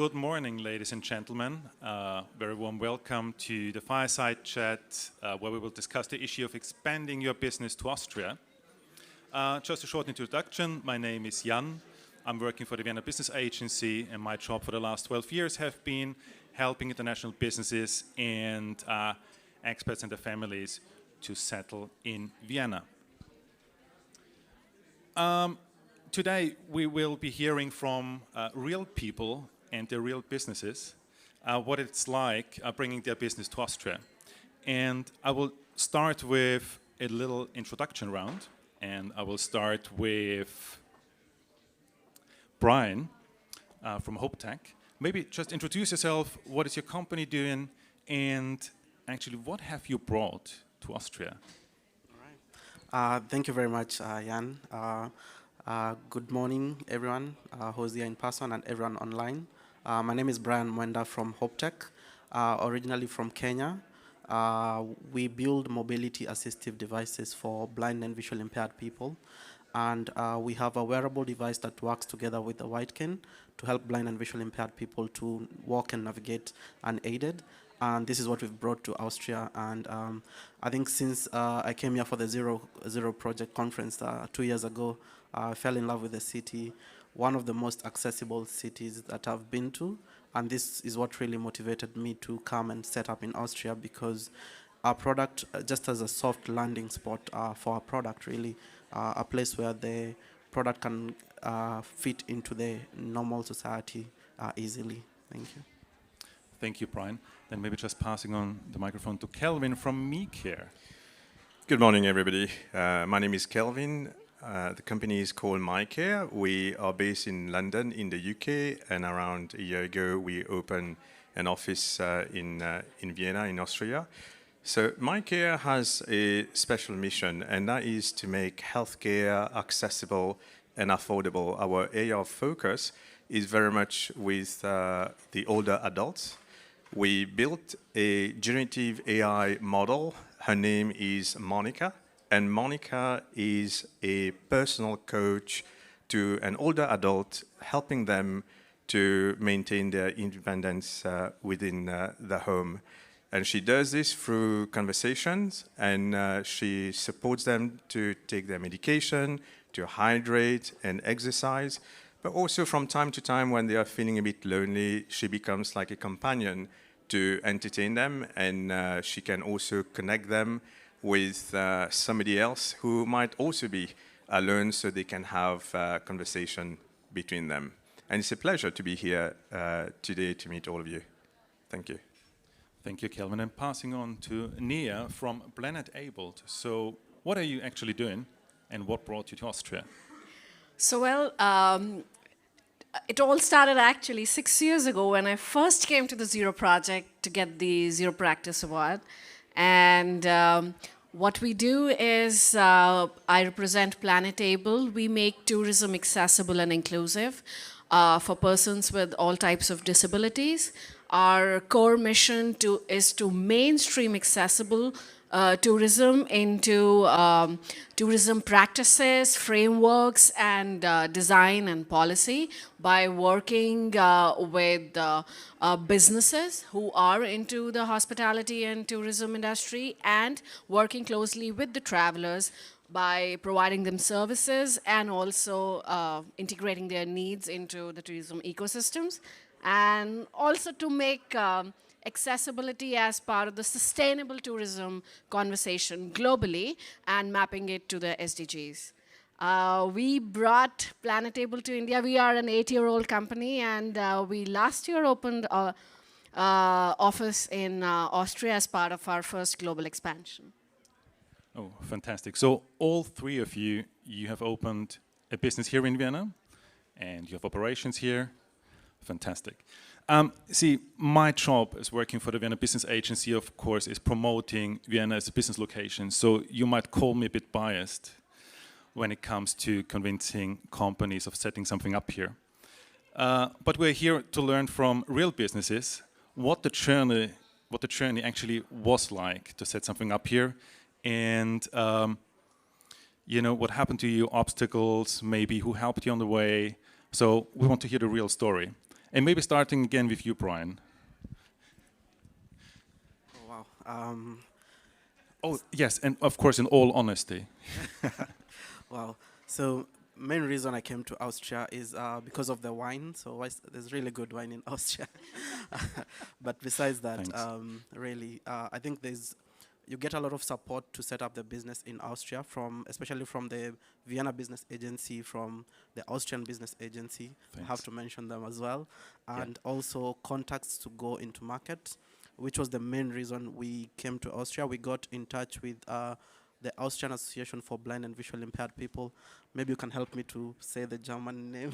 Good morning, ladies and gentlemen. Very warm welcome to the fireside chat where we will discuss the issue of expanding your business to Austria. Just a short introduction. My name is Jan. I'm working for the Vienna Business Agency, and my job for the last 12 years have been helping international businesses and experts and their families to settle in Vienna. Today we will be hearing from real people and their real businesses, what it's like bringing their business to Austria. And I will start with a little introduction round, and I will start with Brian from HopeTech. Maybe just introduce yourself, what is your company doing, and actually what have you brought to Austria? All right. Thank you very much, Jan. Good morning, everyone who's here in person and everyone online. My name is Brian MWENDA from HopeTech, originally from Kenya. We build mobility assistive devices for blind and visually impaired people. And we have a wearable device that works together with the white cane to help blind and visually impaired people to walk and navigate unaided. And this is what we've brought to Austria. And I think since I came here for the Zero Project conference 2 years ago, I fell in love with the city, one of the most accessible cities that I've been to. And this is what really motivated me to come and set up in Austria, because our product, just as a soft landing spot for our product, really, a place where the product can fit into the normal society easily. Thank you. Thank you, Brian. Then maybe just passing on the microphone to Kelvin from MiiCare. Good morning, everybody. My name is Kelvin. The company is called MiiCare. We are based in London, in the UK, and around a year ago, we opened an office in Vienna, in Austria. So MiiCare has a special mission, and that is to make healthcare accessible and affordable. Our area of focus is very much with the older adults. We built a generative AI model. Her name is Monica. And Monica is a personal coach to an older adult, helping them to maintain their independence within the home. And she does this through conversations, and she supports them to take their medication, to hydrate and exercise. But also from time to time, when they are feeling a bit lonely, she becomes like a companion to entertain them, and she can also connect them with somebody else who might also be alone, so they can have a conversation between them. And it's a pleasure to be here today to meet all of you. Thank you. Thank you, Kelvin. And passing on to Neha from Planet-Abled. So what are you actually doing, and what brought you to Austria? So, it all started actually 6 years ago when I first came to the Zero Project to get the Zero Practice Award. And what we do is, I represent Planet-Abled. We make tourism accessible and inclusive for persons with all types of disabilities. Our core mission is to mainstream accessible tourism into tourism practices, frameworks, and design and policy by working with businesses who are into the hospitality and tourism industry, and working closely with the travelers by providing them services and also integrating their needs into the tourism ecosystems, and also to make accessibility as part of the sustainable tourism conversation globally and mapping it to the SDGs. We brought Planet-Abled to India. We are an 8-year-old company, and we last year opened an office in Austria as part of our first global expansion. Oh, fantastic. So all three of you have opened a business here in Vienna, and you have operations here. Fantastic. See, my job as working for the Vienna Business Agency, of course, is promoting Vienna as a business location. So you might call me a bit biased when it comes to convincing companies of setting something up here. But we're here to learn from real businesses what the journey actually was like to set something up here, and you know, what happened to you, obstacles, maybe who helped you on the way. So we want to hear the real story. And maybe starting again with you, Brian. Oh, wow. Oh, yes, and of course, in all honesty. Wow. So main reason I came to Austria is because of the wine. So there's really good wine in Austria. But besides that, Thanks. really, I think you get a lot of support to set up the business in Austria, especially from the Vienna Business Agency, from the Austrian Business Agency. I have to mention them as well. And also contacts to go into market, which was the main reason we came to Austria. We got in touch with the Austrian Association for Blind and Visually Impaired People. Maybe you can help me to say the German name.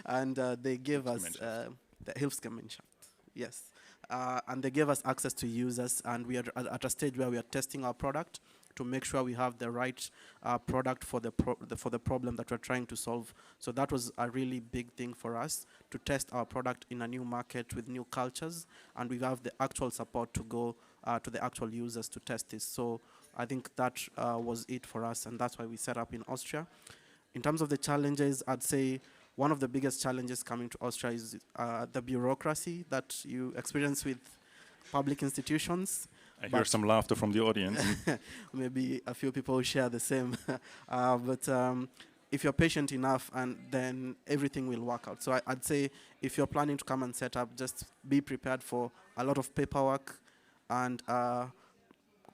And they gave us the Hilfsgemeinschaft. Yes. And they gave us access to users, and we are at a stage where we are testing our product to make sure we have the right product for the problem that we're trying to solve. So that was a really big thing for us, to test our product in a new market with new cultures, and we have the actual support to go to the actual users to test this. So I think that was it for us, and that's why we set up in Austria. In terms of the challenges, I'd say one of the biggest challenges coming to Austria is the bureaucracy that you experience with public institutions. I hear some laughter from the audience. Maybe a few people share the same. But if you're patient enough, and then everything will work out. So I'd say if you're planning to come and set up, just be prepared for a lot of paperwork, and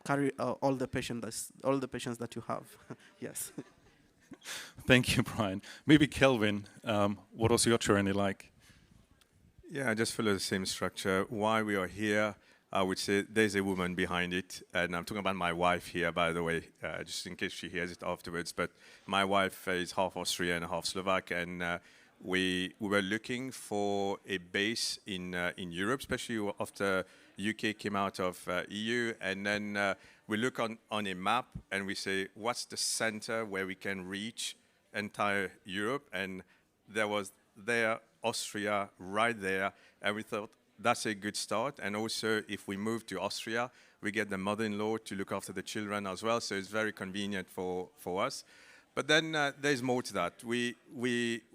carry all the patience that you have. Yes. Thank you, Brian. Maybe Kelvin, what was your journey like? Yeah, I just follow the same structure. Why we are here, I would say there's a woman behind it. And I'm talking about my wife here, by the way, just in case she hears it afterwards. But my wife is half Austrian, half Slovak. And we were looking for a base in Europe, especially after UK came out of EU. And then we look on a map and we say, what's the center where we can reach entire Europe? And there was Austria right there. And we thought that's a good start. And also, if we move to Austria, we get the mother-in-law to look after the children as well. So it's very convenient for us. But then there's more to that. We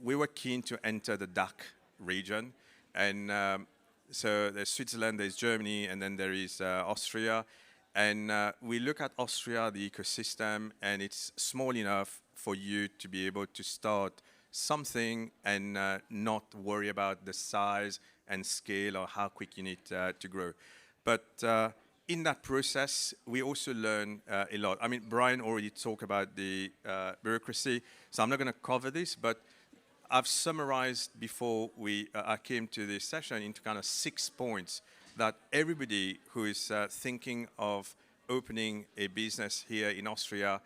were keen to enter the DACH region. And so there's Switzerland, there's Germany, and then there is Austria. And we look at Austria, the ecosystem, and it's small enough for you to be able to start something and not worry about the size and scale or how quick you need to grow. But in that process, we also learn a lot. I mean, Brian already talked about the bureaucracy, so I'm not going to cover this, but I've summarized before I came to this session into kind of 6 points that everybody who is thinking of opening a business here in Austria,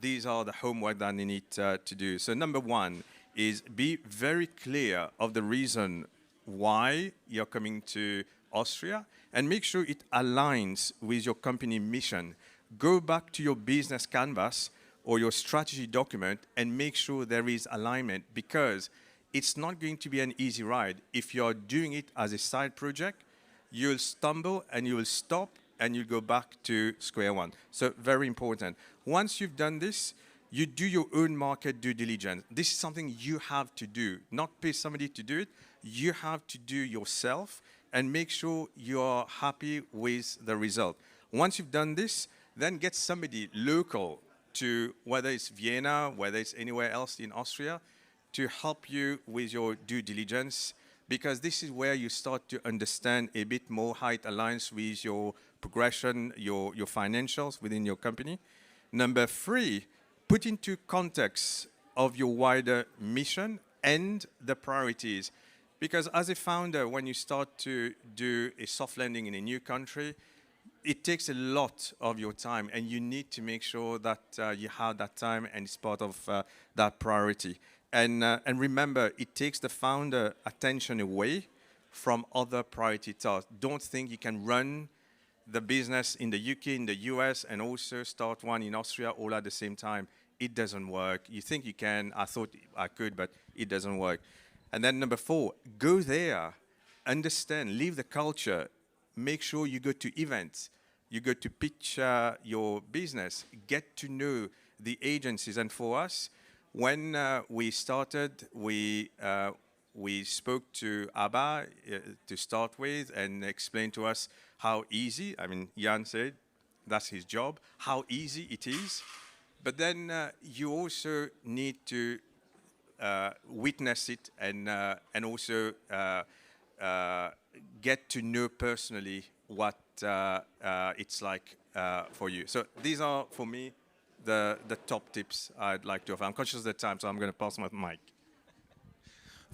these are the homework that they need to do. So number one is be very clear of the reason why you're coming to Austria, and make sure it aligns with your company mission. Go back to your business canvas or your strategy document and make sure there is alignment, because it's not going to be an easy ride. If you're doing it as a side project, you'll stumble and you will stop and you'll go back to square one. So very important. Once you've done this, you do your own market due diligence. This is something you have to do, not pay somebody to do it. You have to do yourself and make sure you're happy with the result. Once you've done this, then get somebody local to, whether it's Vienna, whether it's anywhere else in Austria, to help you with your due diligence, because this is where you start to understand a bit more how it aligns with your progression, your financials within your company. Number three, put into context of your wider mission and the priorities. Because as a founder, when you start to do a soft landing in a new country, it takes a lot of your time, and you need to make sure that you have that time and it's part of that priority. And remember, it takes the founder attention away from other priority tasks. Don't think you can run the business in the UK, in the US, and also start one in Austria all at the same time. It doesn't work. You think you can. I thought I could, but it doesn't work. And then number four, go there, understand, leave the culture, make sure you go to events, you go to pitch your business, get to know the agencies. And for us, when we started, we we spoke to Abba to start with and explained to us how easy, I mean, Jan said that's his job, how easy it is. But then you also need to witness it and also get to know personally what it's like for you. So these are, for me, the top tips I'd like to offer. I'm conscious of the time, so I'm going to pass my mic.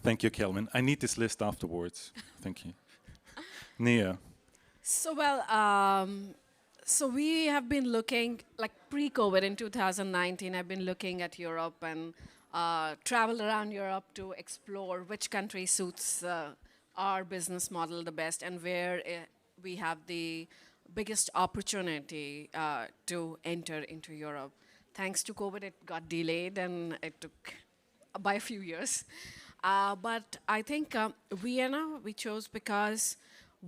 Thank you, Kelvin. I need this list afterwards. Thank you. Neha. So, so we have been looking, like pre-COVID in 2019, I've been looking at Europe and traveled around Europe to explore which country suits our business model the best and where we have the biggest opportunity to enter into Europe. Thanks to COVID, it got delayed and it took by a few years. But I think Vienna we chose because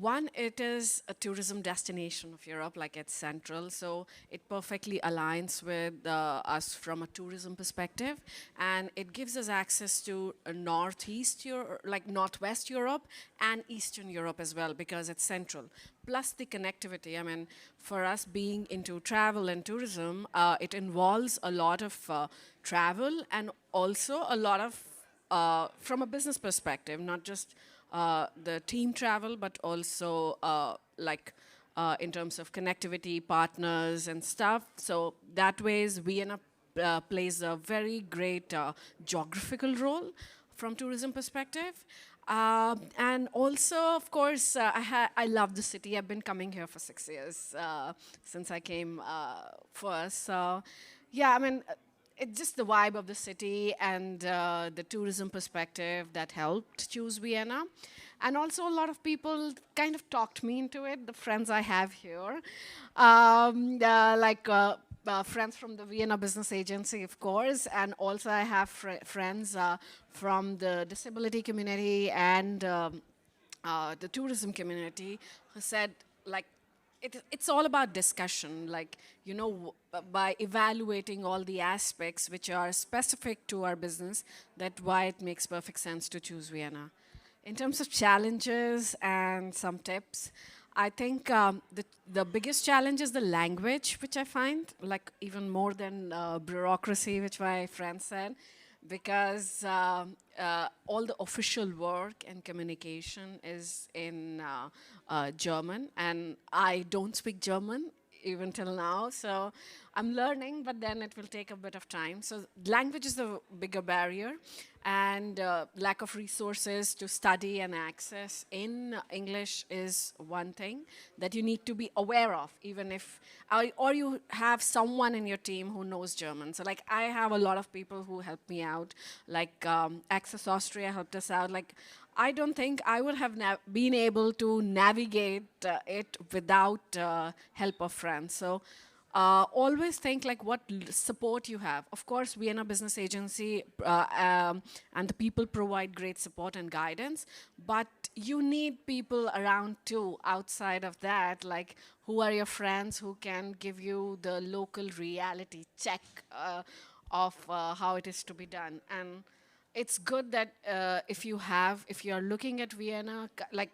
one, it is a tourism destination of Europe, like it's central, so it perfectly aligns with us from a tourism perspective, and it gives us access to Northwest Europe and Eastern Europe as well, because it's central. Plus the connectivity, I mean, for us being into travel and tourism, it involves a lot of travel and also a lot of, from a business perspective, not just the team travel, but also in terms of connectivity, partners and stuff. So that ways Vienna plays a very great geographical role from tourism perspective. And also, of course, I love the city. I've been coming here for 6 years since I came first. So yeah, I mean, it's just the vibe of the city and the tourism perspective that helped choose Vienna. And also a lot of people kind of talked me into it, the friends I have here. Friends from the Vienna Business Agency, of course, and also I have friends from the disability community and the tourism community who said, like, it's all about discussion, like, you know, by evaluating all the aspects which are specific to our business, that why it makes perfect sense to choose Vienna. In terms of challenges and some tips, I think the biggest challenge is the language, which I find, like even more than bureaucracy, which my friend said, because all the official work and communication is in German, and I don't speak German even till now, so I'm learning, but then it will take a bit of time. So language is the bigger barrier, and lack of resources to study and access in English is one thing that you need to be aware of, even if, or you have someone in your team who knows German. So like I have a lot of people who help me out, like Access Austria helped us out. Like I don't think I would have been able to navigate it without help of friends. So always think like what support you have. Of course, Vienna Business Agency and the people provide great support and guidance, but you need people around too outside of that, like who are your friends who can give you the local reality check of how it is to be done. And it's good that if you are looking at Vienna, like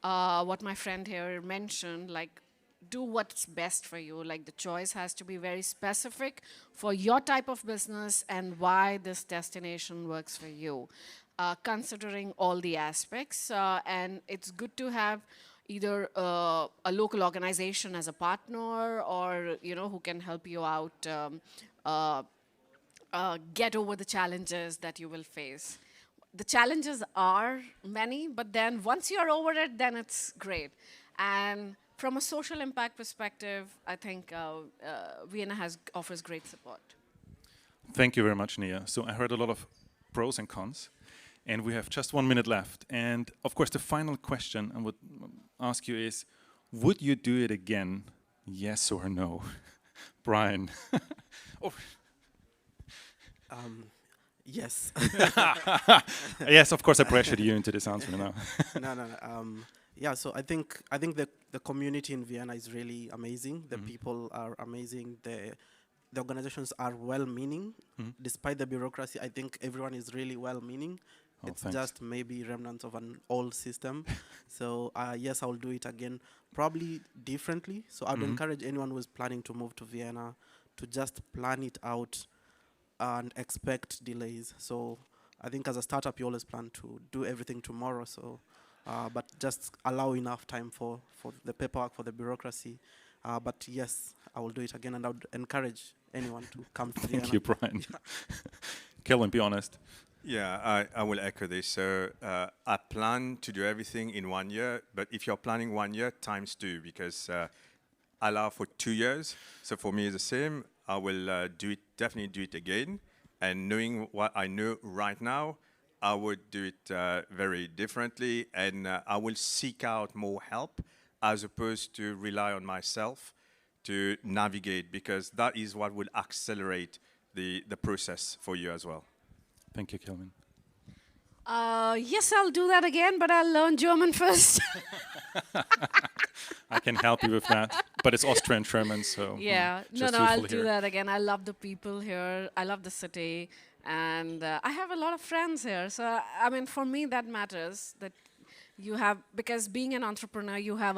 what my friend here mentioned, like do what's best for you. Like the choice has to be very specific for your type of business and why this destination works for you, considering all the aspects. And it's good to have either a local organization as a partner, or you know, who can help you out get over the challenges that you will face. The challenges are many, but then once you're over it, then it's great. And from a social impact perspective, I think Vienna offers great support. Thank you very much, Neha. So I heard a lot of pros and cons, and we have just 1 minute left. And of course, the final question I would ask you is, would you do it again, yes or no? Brian. Oh. Yes. Yes, of course, I pressured you into this answer now. No. Yeah, so I think the community in Vienna is really amazing. The people are amazing. The organizations are well-meaning. Despite the bureaucracy, I think everyone is really well-meaning. Oh, it's thanks. just maybe remnants of an old system. So yes, I'll do it again, probably differently. So I'd encourage anyone who is planning to move to Vienna to just plan it out and expect delays. So I think as a startup, you always plan to do everything tomorrow. So, but just allow enough time for the paperwork, for the bureaucracy. But yes, I will do it again, and I would encourage anyone to come to Vienna. Thank you, Brian. Kelvin, be honest. Yeah, I will echo this. So I plan to do everything in 1 year, but if you're planning 1 year, times 2, because I allow for 2 years. So for me, it's the same. I will definitely do it again. And knowing what I know right now, I would do it very differently, and I will seek out more help as opposed to rely on myself to navigate, because that is what will accelerate the process for you as well. Thank you, Kelvin. Yes, I'll do that again, but I'll learn German first. I can help you with that, but it's Austrian German, so Yeah, just I'll truthful do here. that again. I love the people here. I love the city, and I have a lot of friends here. So I mean, for me, that matters. That you have, because being an entrepreneur, you have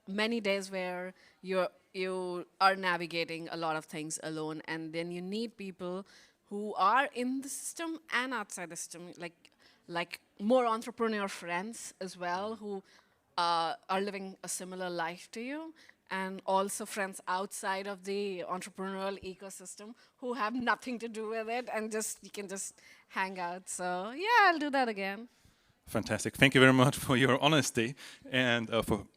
many days where you are navigating a lot of things alone, and then you need people who are in the system and outside the system, like more entrepreneur friends as well, who are living a similar life to you, and also friends outside of the entrepreneurial ecosystem who have nothing to do with it, and you can just hang out. So yeah, I'll do that again. Fantastic. Thank you very much for your honesty and for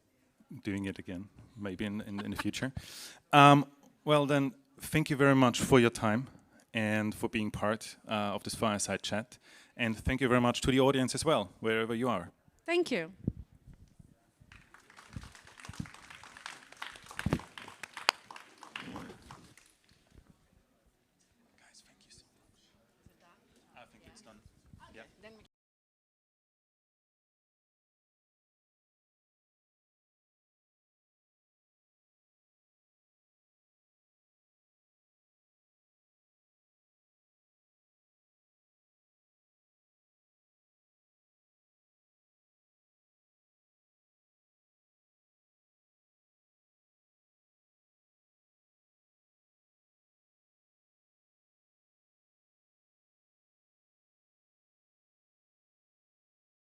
doing it again, maybe in the future. Well then, thank you very much for your time and for being part of this fireside chat. And thank you very much to the audience as well, wherever you are. Thank you. Guys, thank you so much. I think it's done. Then we